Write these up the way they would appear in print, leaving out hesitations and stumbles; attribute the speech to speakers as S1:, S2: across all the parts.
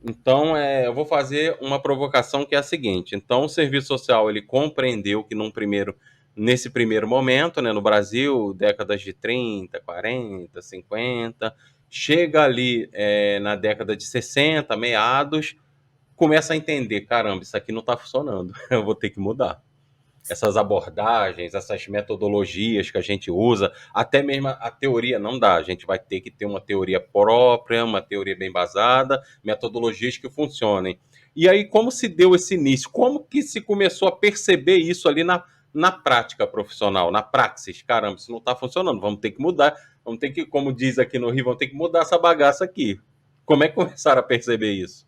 S1: Então, eu vou fazer uma provocação que é a seguinte. Então, o serviço social ele compreendeu que nesse primeiro momento, né, no Brasil, décadas de 30, 40, 50, chega ali na década de 60, meados, começa a entender, caramba, isso aqui não está funcionando, eu vou ter que mudar. Essas abordagens, essas metodologias que a gente usa, até mesmo a teoria não dá. A gente vai ter que ter uma teoria própria, uma teoria bem basada, metodologias que funcionem. E aí, como se deu esse início? Como que se começou a perceber isso ali na prática profissional, na praxis? Caramba, isso não está funcionando, vamos ter que mudar. Vamos ter que, como diz aqui no Rio, vamos ter que mudar essa bagaça aqui. Como é que começaram a perceber isso?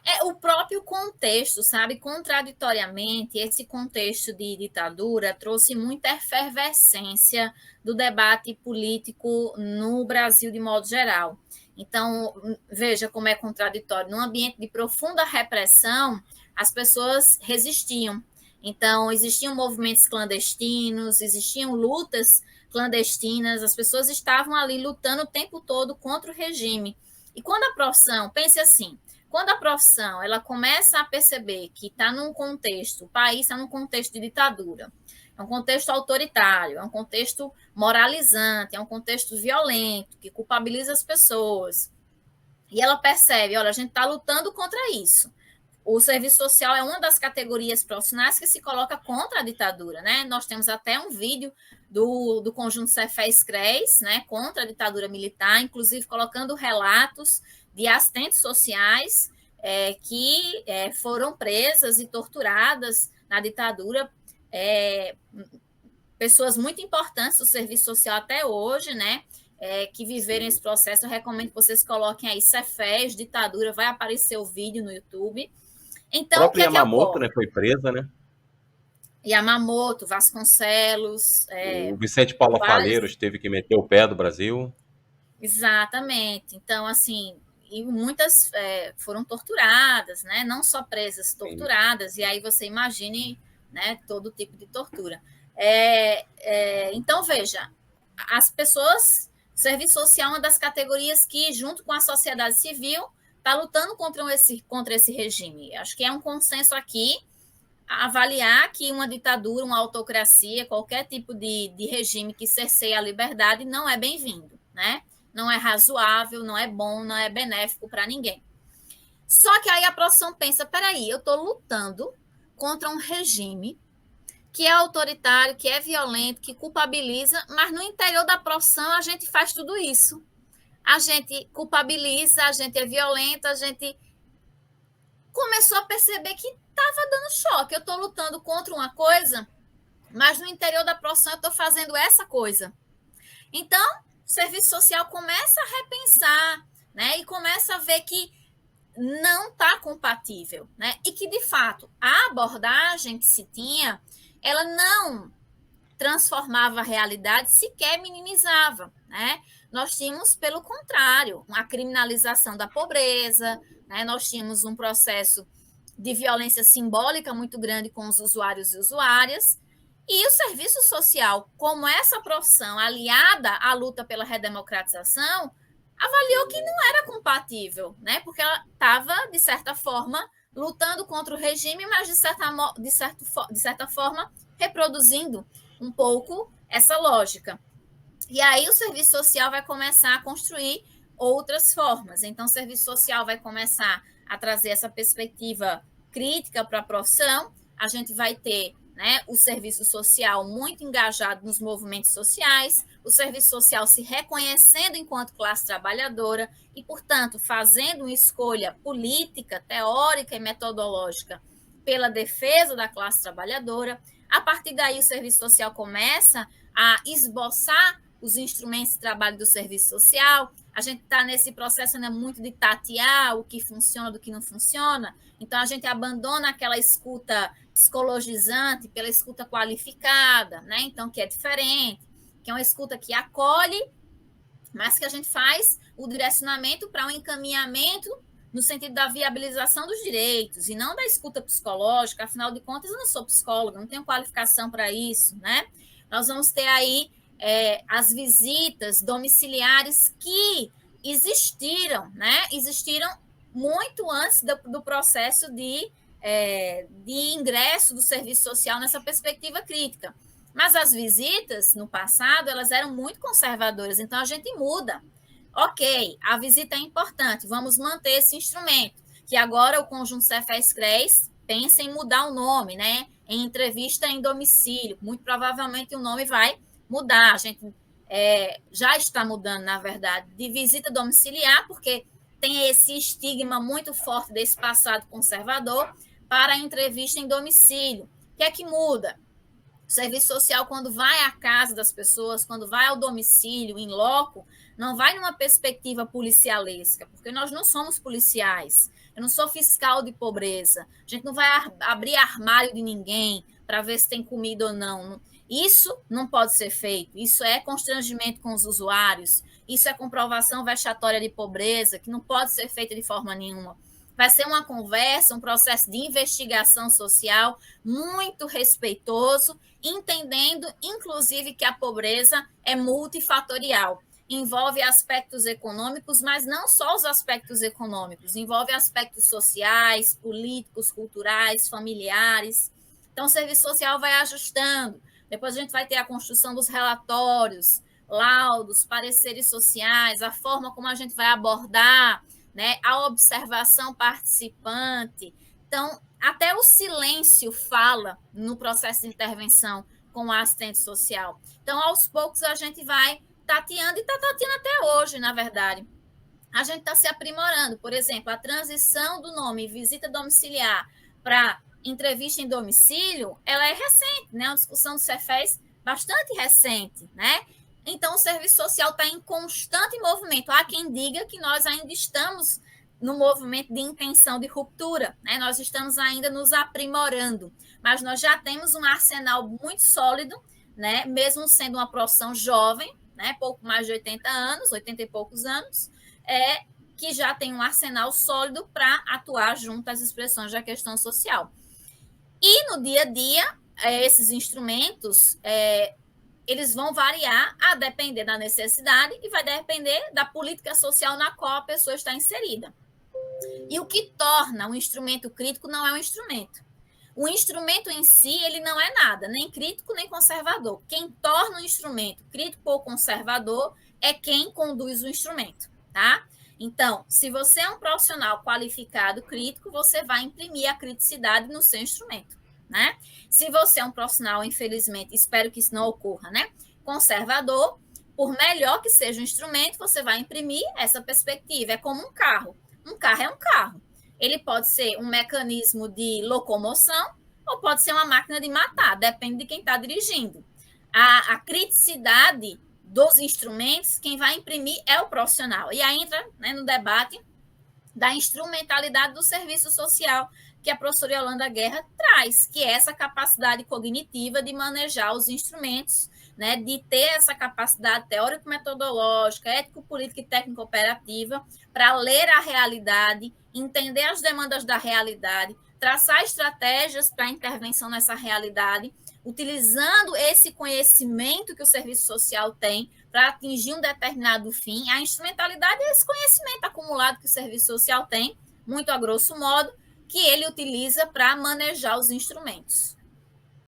S2: É o próprio contexto, sabe? Contraditoriamente, esse contexto de ditadura trouxe muita efervescência do debate político no Brasil de modo geral. Então, veja como é contraditório. Num ambiente de profunda repressão, as pessoas resistiam. Então, existiam movimentos clandestinos, existiam lutas clandestinas, as pessoas estavam ali lutando o tempo todo contra o regime. E quando a profissão, pense assim, quando a profissão ela começa a perceber que está num contexto, o país está num contexto de ditadura, é um contexto autoritário, é um contexto moralizante, é um contexto violento, que culpabiliza as pessoas. E ela percebe, olha, a gente está lutando contra isso. O serviço social é uma das categorias profissionais que se coloca contra a ditadura, né? Nós temos até um vídeo do conjunto Cefés CRES, né, contra a ditadura militar, inclusive colocando relatos de assistentes sociais que foram presas e torturadas na ditadura, é, pessoas muito importantes do serviço social até hoje, né? Que viveram esse
S1: Sim.
S2: processo. Eu recomendo que vocês coloquem aí Cefés, ditadura, vai aparecer o vídeo no YouTube.
S1: A
S2: Então, o que
S1: própria
S2: é que
S1: Yamamoto,
S2: ocorre?
S1: né, foi presa, né?
S2: Yamamoto, Vasconcelos,
S1: O Vicente Paula
S2: vários.
S1: Falleiros teve que meter o pé do Brasil.
S2: Exatamente. Então, assim, e muitas foram torturadas, né? Não só presas,
S1: Sim.
S2: torturadas. E aí você imagine, né, todo tipo de tortura. Então, veja, as pessoas, serviço social é uma das categorias que, junto com a sociedade civil, está lutando contra esse regime. Acho que é um consenso aqui avaliar que uma ditadura, uma autocracia, qualquer tipo de regime que cerceia a liberdade não é bem-vindo, né? Não é razoável, não é bom, não é benéfico para ninguém. Só que aí a profissão pensa, peraí, eu estou lutando contra um regime que é autoritário, que é violento, que culpabiliza, mas no interior da profissão a gente faz tudo isso. A gente culpabiliza, a gente é violenta, a gente começou a perceber que estava dando choque. Eu estou lutando contra uma coisa, mas no interior da profissão eu estou fazendo essa coisa. Então, o serviço social começa a repensar, né? E começa a ver que não está compatível, né? E que, de fato, a abordagem que se tinha, ela não transformava a realidade, sequer minimizava, né? Nós tínhamos, pelo contrário, uma criminalização da pobreza, né? Nós tínhamos um processo de violência simbólica muito grande com os usuários e usuárias, e o serviço social, como essa profissão aliada à luta pela redemocratização, avaliou que não era compatível, né? Porque ela estava, de certa forma, lutando contra o regime, mas de certa forma reproduzindo um pouco essa lógica. E aí o serviço social vai começar a construir outras formas. Então, o serviço social vai começar a trazer essa perspectiva crítica para a profissão. A gente vai ter, né, o serviço social muito engajado nos movimentos sociais, o serviço social se reconhecendo enquanto classe trabalhadora e, portanto, fazendo uma escolha política, teórica e metodológica pela defesa da classe trabalhadora. A partir daí, o serviço social começa a esboçar os instrumentos de trabalho do serviço social. A gente está nesse processo, né, muito de tatear o que funciona do que não funciona. Então, a gente abandona aquela escuta psicologizante pela escuta qualificada, né? Então, que é diferente, que é uma escuta que acolhe, mas que a gente faz o direcionamento para um encaminhamento no sentido da viabilização dos direitos e não da escuta psicológica. Afinal de contas, eu não sou psicóloga, não tenho qualificação para isso, né? Nós vamos ter aí as visitas domiciliares que existiram, né? Existiram muito antes do processo de ingresso do serviço social nessa perspectiva crítica. Mas as visitas, no passado, elas eram muito conservadoras, então a gente muda. Ok, a visita é importante, vamos manter esse instrumento, que agora o Conjunto Cefes-CREs pensa em mudar o nome, né? Em entrevista em domicílio, muito provavelmente o nome vai mudar. A gente já está mudando, na verdade, de visita domiciliar, porque tem esse estigma muito forte desse passado conservador, para a entrevista em domicílio. O que é que muda? O serviço social, quando vai à casa das pessoas, quando vai ao domicílio, em loco, não vai numa perspectiva policialesca, porque nós não somos policiais. Eu não sou fiscal de pobreza. A gente não vai abrir armário de ninguém para ver se tem comida ou não. Isso não pode ser feito. Isso é constrangimento com os usuários. Isso é comprovação vexatória de pobreza, que não pode ser feita de forma nenhuma. Vai ser uma conversa, um processo de investigação social muito respeitoso, entendendo, inclusive, que a pobreza é multifatorial. Envolve aspectos econômicos, mas não só os aspectos econômicos, envolve aspectos sociais, políticos, culturais, familiares. Então, o serviço social vai ajustando. Depois a gente vai ter a construção dos relatórios, laudos, pareceres sociais, a forma como a gente vai abordar, né, a observação participante. Então, até o silêncio fala no processo de intervenção com o assistente social. Então, aos poucos, a gente vai tateando, e está tateando até hoje, na verdade. A gente está se aprimorando. Por exemplo, a transição do nome visita domiciliar para entrevista em domicílio, ela é recente, né? Uma discussão do Cefes bastante recente, né? Então, o serviço social está em constante movimento. Há quem diga que nós ainda estamos no movimento de intenção de ruptura, né? Nós estamos ainda nos aprimorando, mas nós já temos um arsenal muito sólido, né? Mesmo sendo uma profissão jovem, né? Pouco mais de 80 anos, 80 e poucos anos, que já tem um arsenal sólido para atuar junto às expressões da questão social. E no dia a dia, esses instrumentos, eles vão variar a depender da necessidade e vai depender da política social na qual a pessoa está inserida. E o que torna um instrumento crítico não é um instrumento. O instrumento em si, ele não é nada, nem crítico, nem conservador. Quem torna um instrumento crítico ou conservador é quem conduz o instrumento, tá? Então, se você é um profissional qualificado crítico, você vai imprimir a criticidade no seu instrumento, né? Se você é um profissional, infelizmente, espero que isso não ocorra, né? Conservador, por melhor que seja o instrumento, você vai imprimir essa perspectiva. É como um carro. Um carro é um carro. Ele pode ser um mecanismo de locomoção ou pode ser uma máquina de matar, depende de quem está dirigindo. A criticidade dos instrumentos, quem vai imprimir é o profissional. E aí entra, né, no debate da instrumentalidade do serviço social que a professora Yolanda Guerra traz, que é essa capacidade cognitiva de manejar os instrumentos, né, de ter essa capacidade teórico-metodológica, ético-política e técnico-operativa para ler a realidade, entender as demandas da realidade, traçar estratégias para intervenção nessa realidade, utilizando esse conhecimento que o serviço social tem para atingir um determinado fim. A instrumentalidade é esse conhecimento acumulado que o serviço social tem, muito a grosso modo, que ele utiliza para manejar os instrumentos.